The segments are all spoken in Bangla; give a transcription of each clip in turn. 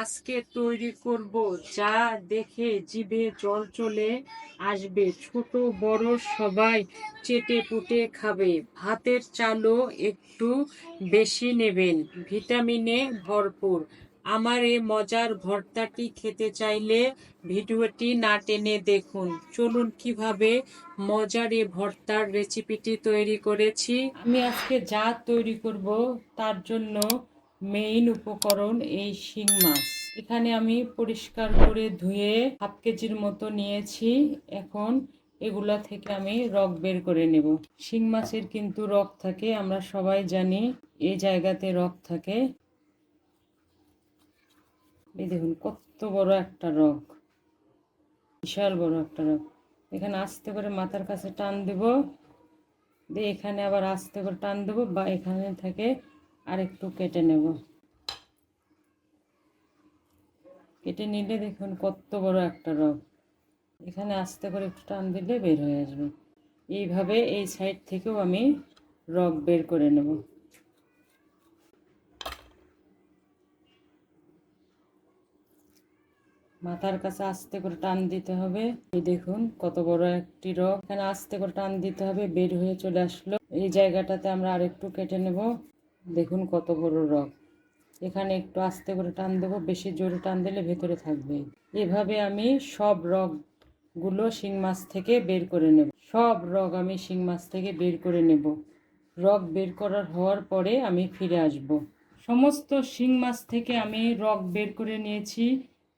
আজকে তৈরি করব যা দেখে জিভে জল চলে আসবে। ছোট বড় সবাই চেটে পুটে খাবে। ভাতের চালও একটু বেশি নেবেন, ভিটামিনে ভরপুর। আমার এই মজার ভর্তাটি খেতে চাইলে ভিডিওটি না টেনে দেখুন। চলুন কিভাবে মজার এই ভর্তার রেসিপিটি তৈরি করেছি। আমি আজকে যা তৈরি করব তার জন্য মেইন উপকরণ এই শিং মাছ। এখানে আমি পরিষ্কার করে ধুয়ে হাফ কেজির মতো নিয়েছি। এখন এগুলা থেকে আমি রগ বের করে নেব। শিং মাছের কিন্তু রগ থাকে, আমরা সবাই জানি এই জায়গাতে রগ থাকে। এই দেখুন কত বড় একটা রগ, বিশাল বড় একটা রগ। এখানে আস্তে করে মাথার কাছে টান দেব, দিয়ে এখানে আবার আস্তে করে টান দেব, বা এখানে থেকে আরেকটু কেটে নেব। কেটে নিলে দেখুন কত বড় একটা রগ। এখানে আস্তে করে একটু টান দিলে বের হয়ে আসবে। এইভাবে এই সাইড থেকেও আমি রগ বের করে নেব। মাথার কাছে আস্তে করে টান দিতে হবে। এই দেখুন কত বড় একটি রগ, এখানে আস্তে করে টান দিতে হবে, বের হয়ে চলে আসলো। এই জায়গাটাতে আমরা আরেকটু কেটে নেব। দেখুন কত বড় রগ। এখানে একটু আস্তে করে টান দেবো, বেশি জোরে টান দিলে ভেতরে থাকবে। এভাবে আমি সব রগগুলো শিং মাছ থেকে বের করে নেব। সব রগ আমি শিং মাছ থেকে বের করে নেব। রগ বের হওয়ার পরে আমি ফিরে আসব। সমস্ত শিং মাছ থেকে আমি রগ বের করে নিয়েছি।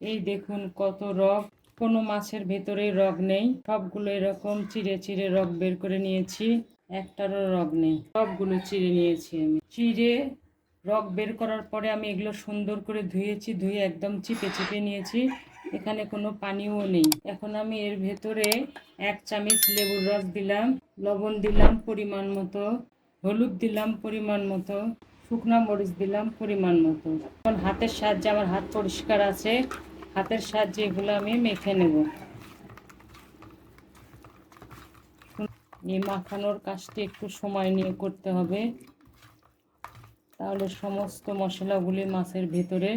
এই দেখুন কত রগ, কোনো মাছের ভেতরে রগ নেই। সবগুলো এরকম চিড়ে চিড়ে রগ বের করে নিয়েছি, একটারও রগ নেই। সবগুলো চিড়ে নিয়েছি। আমি চিড়ে রগ বের করার পরে আমি এগুলো সুন্দর করে ধুয়েছি, ধুয়ে একদম চিপে চিপে নিয়েছি। এখানে কোনো পানিও নেই। এখন আমি এর ভেতরে 1 চামচ লেবুর রস দিলাম, লবণ দিলাম পরিমাণ মতো, হলুদ দিলাম পরিমাণ মতো, শুকনো মরিচ দিলাম পরিমাণ মতো। এখন হাতের সাহায্যে, আমার হাত পরিষ্কার আছে, হাতের সাহায্যে এগুলো আমি মেখে নেব। এই মাখানোর কাজটি একটু সময় নিয়ে করতে হবে, তাহলে সমস্ত মশলাগুলি মাছের ভেতরে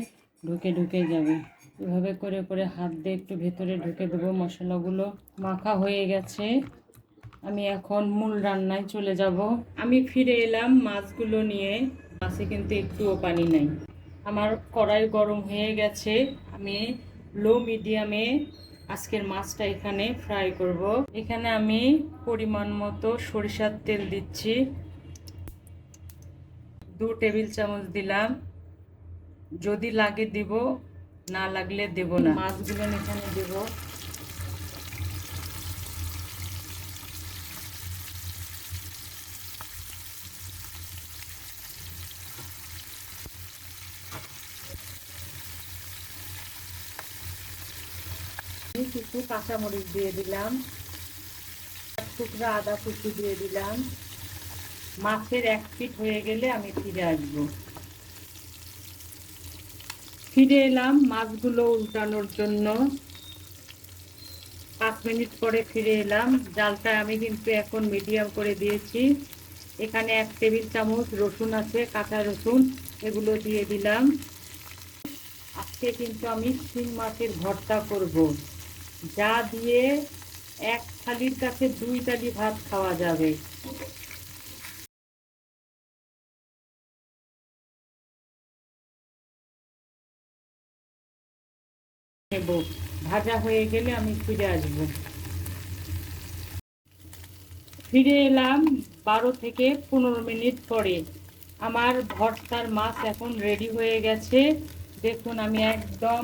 ঢুকে ঢুকে যাবে। এভাবে করে করে হাত দিয়ে একটু ভেতরে ঢুকে দেবো। মশলাগুলো মাখা হয়ে গেছে। আমি এখন মূল রান্নায় চলে যাব। আমি ফিরে এলাম মাছগুলো নিয়ে। মাছে কিন্তু একটুও পানি নাই। আমার কড়াই গরম হয়ে গেছে। আমি লো মিডিয়ামে আজকের মাছটা এখানে ফ্রাই করব। এখানে আমি পরিমাণ মতো সরিষার তেল দিচ্ছি, 2 টেবিল চামচ দিলাম। যদি লাগে দিব, না লাগলে দেব না। মাছগুলো এখানে দেব। কিছু কাঁচামরিচ দিয়ে দিলাম, টুকরা আদা কুচি দিয়ে দিলাম। মাছের 1 পিঠ হয়ে গেলে আমি ফিরে আসবো। ফিরে এলাম মাছগুলো উল্টানোর জন্য। 5 মিনিট পরে ফিরে এলাম। জালটা আমি কিন্তু এখন মিডিয়াম করে দিয়েছি। এখানে 1 টেবিল চামচ রসুন আছে, কাঁচা রসুন, এগুলো দিয়ে দিলাম। আজকে কিন্তু আমি শিং মাছের ভর্তা করব, যা দিয়ে 1 থালির কাছে 2 থালি ভাত খাওয়া যাবে। নেব, ভাজা হয়ে গেলে আমি ফিরে আসবো। ফিরে এলাম 12 থেকে 15 মিনিট পরে। আমার ভর্তার মাছ এখন রেডি হয়ে গেছে। দেখুন আমি একদম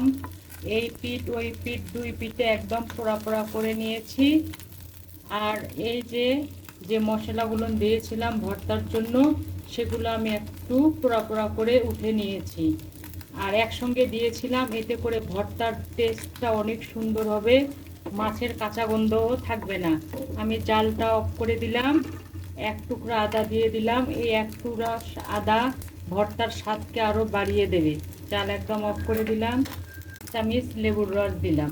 এই পিঠ ওই পিঠ 2 পিঠে একদম পোড়া পোড়া করে নিয়েছি। আর এই যে যে মশলাগুলো দিয়েছিলাম ভর্তার জন্য, সেগুলো আমি একটু পোড়া পোড়া করে উঠে নিয়েছি। আর একসঙ্গে দিয়েছিলাম, এতে করে ভর্তার টেস্টটা অনেক সুন্দর হবে, মাছের কাঁচা গন্ধও থাকবে না। আমি জালটা অফ করে দিলাম, 1 টুকরা আদা দিয়ে দিলাম। এই 1 টুকরা আদা ভর্তার স্বাদকে আরও বাড়িয়ে দেবে। জাল একদম অফ করে দিলাম। 1 চামচ লেবুর রস দিলাম।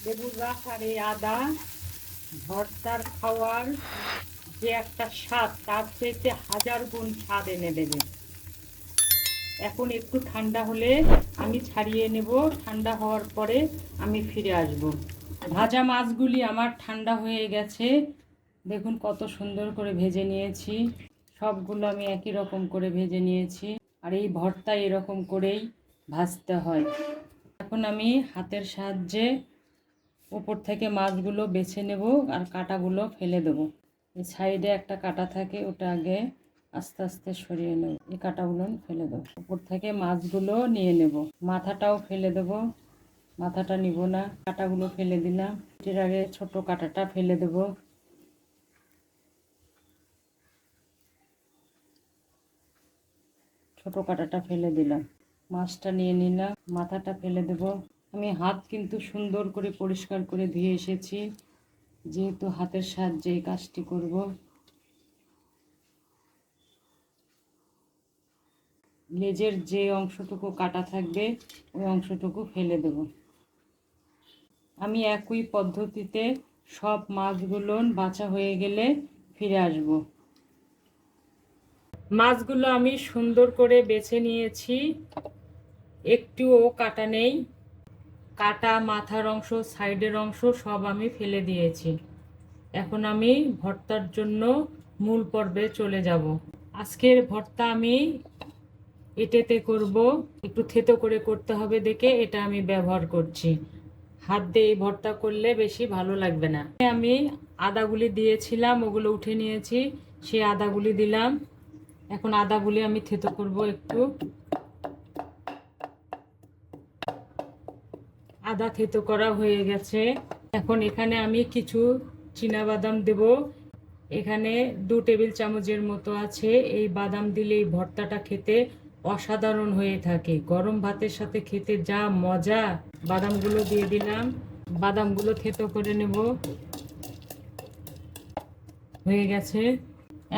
লেবুর রস আর এই আদা ভর্তার খাওয়ার যে একটা স্বাদ, তার চেয়ে 1000 গুণ স্বাদ এনে দেবে। এখন একটু ঠান্ডা হলে আমি ছাড়িয়ে নেব, ঠান্ডা হওয়ার পরে আমি ফিরে আসব। ভাজা মাছগুলি আমার ঠান্ডা হয়ে গেছে, দেখুন কত সুন্দর করে ভেজে নিয়েছি। সবগুলো আমি একই রকম করে ভেজে নিয়েছি, আর এই ভর্তা এরকম করেই ভাজতে হয়। এখন আমি হাতের সাহায্যে উপর থেকে মাছগুলো বেছে নেব আর কাঁটাগুলো ফেলে দেবো। এই সাইডে একটা কাঁটা থাকে, ওটা আগে আস্তে আস্তে সরিয়ে নেব। এই কাঁটাগুলো ফেলে দেবো, উপর থেকে মাছগুলো নিয়ে নেব। মাথাটাও ফেলে দেবো, মাথাটা নিব না। কাঁটাগুলো ফেলে দিলাম, এর আগে ছোট কাঁটাটা ফেলে দেব। ছোট কাঁটাটা ফেলে দিলাম, মাছটা নিয়ে নিলাম, মাথাটা ফেলে দেব। আমি হাত কিন্তু সুন্দর করে পরিষ্কার করে ধুয়ে এসেছি, যেহেতু হাতের সাহায্যে এই কাজটি করব। লেজের যে অংশটুকু কাটা থাকবে ওই অংশটুকু ফেলে দেব। আমি একই পদ্ধতিতে সব মাছগুলো বাছা হয়ে গেলে ফিরে আসব। মাছগুলো আমি সুন্দর করে বেছে নিয়েছি, একটুও কাটা নেই। কাটা, মাথার অংশ, সাইডের অংশ সব আমি ফেলে দিয়েছি। এখন আমি ভর্তার জন্য মূল পর্বে চলে যাব। আজকের ভর্তা আমি এটাতে করব, একটু থেতো করে করতে হবে দেখে এটা আমি ব্যবহার করছি। হাত দিয়ে এই ভর্তা করলে বেশি ভালো লাগবে না। আমি আদাগুলি দিয়েছিলাম, ওগুলো উঠে নিয়েছি, সেই আদাগুলি দিলাম। এখন আদাগুলি আমি থেতো করব একটু। আদা থেতো করা হয়ে গেছে। এখন এখানে আমি কিছু চীনাবাদাম দেব। এখানে 2 টেবিল চামচের মতো আছে। এই বাদাম দিলে এই ভর্তাটা খেতে অসাধারণ হয়ে থাকে, গরম ভাতের সাথে খেতে যা মজা। বাদামগুলো দিয়ে দিলাম, বাদামগুলো থেতো করে নেব। হয়ে গেছে।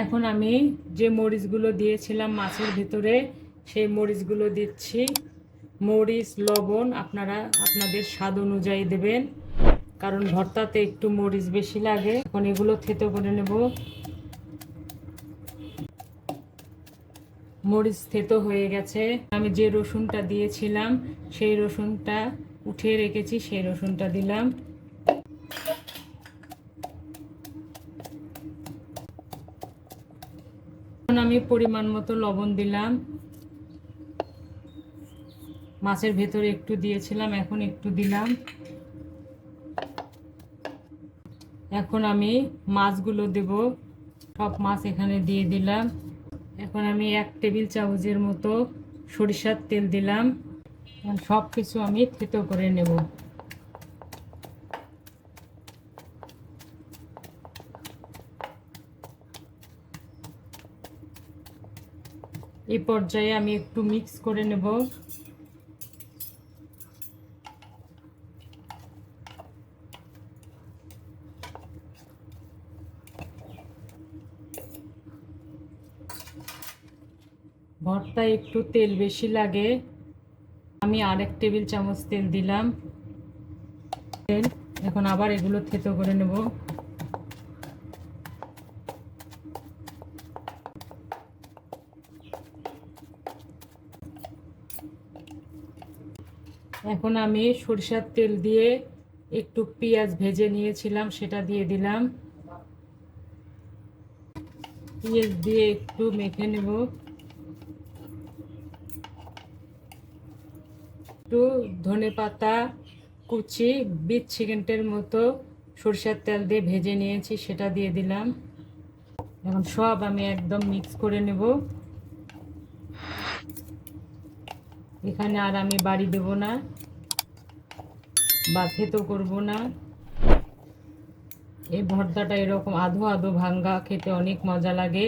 এখন আমি যে মরিচগুলো দিয়েছিলাম মাছের ভিতরে, সেই মরিচগুলো দিচ্ছি। মরিচ, লবণ আপনারা আপনাদের স্বাদ অনুযায়ী দেবেন, কারণ ভর্তাতে একটু মরিচ বেশি লাগে। এখন এগুলো থেতো করে নেব। মরিচ থেতো হয়ে গেছে। আমি যে রসুনটা দিয়েছিলাম সেই রসুনটা উঠিয়ে রেখেছি, সেই রসুনটা দিলাম। এখন আমি পরিমাণ মতো লবণ দিলাম। মাছের ভেতরে একটু দিয়েছিলাম, এখন একটু দিলাম। এখন আমি মাছগুলো দেব, সব মাছ এখানে দিয়ে দিলাম। এখন আমি 1 টেবিল চামচের মতো সরিষার তেল দিলাম। সব কিছু আমি থেতো করে নেব। এই পর্যায়ে আমি একটু মিক্স করে নেব। ভর্তায় একটু তেল বেশি লাগে, আমি 1 টেবিল চামচ তেল দিলাম। এখন আবার এগুলো থেতো করে নেব। এখন আমি সরিষার তেল দিয়ে একটু পেঁয়াজ ভেজে নিয়েছিলাম, সেটা দিয়ে দিলাম। পেঁয়াজ দিয়ে একটু মেখে নেব। একটু ধনেপাতা কুচি 20 সেকেন্ডের মতো সরিষার তেল দিয়ে ভেজে নিয়েছি, সেটা দিয়ে দিলাম। এখন সব আমি একদম মিক্স করে নেব। এখানে আর আমি বাড়ি দেব না বা থেতো করব না। এই ভর্তাটা এরকম আধো আধো ভাঙ্গা খেতে অনেক মজা লাগে।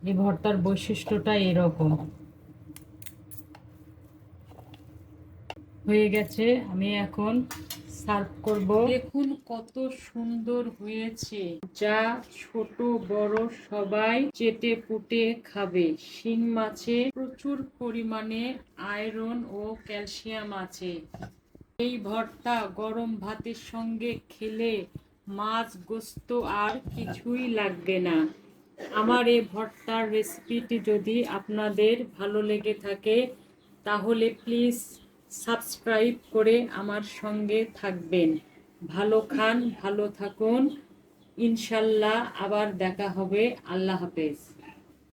এই ভর্তার বৈশিষ্ট্যটা এরকম। হয়ে গেছে, আমি এখন সার্ভ করব। দেখুন কত সুন্দর হয়েছে, যা ছোট বড় সবাই চেটে পুটে খাবে। শিং মাছে প্রচুর পরিমাণে আয়রন ও ক্যালসিয়াম আছে। এই ভর্তা গরম ভাতের সঙ্গে খেলে মাছ গোস্ত আর কিছুই লাগবে না। আমার এই ভর্তার রেসিপিটি যদি আপনাদের ভালো লেগে থাকে তাহলে প্লিজ সাবস্ক্রাইব করে আমার সঙ্গে থাকবেন। ভালো খান, ভালো থাকুন। ইনশাল্লাহ আবার দেখা হবে। আল্লাহ হাফেজ।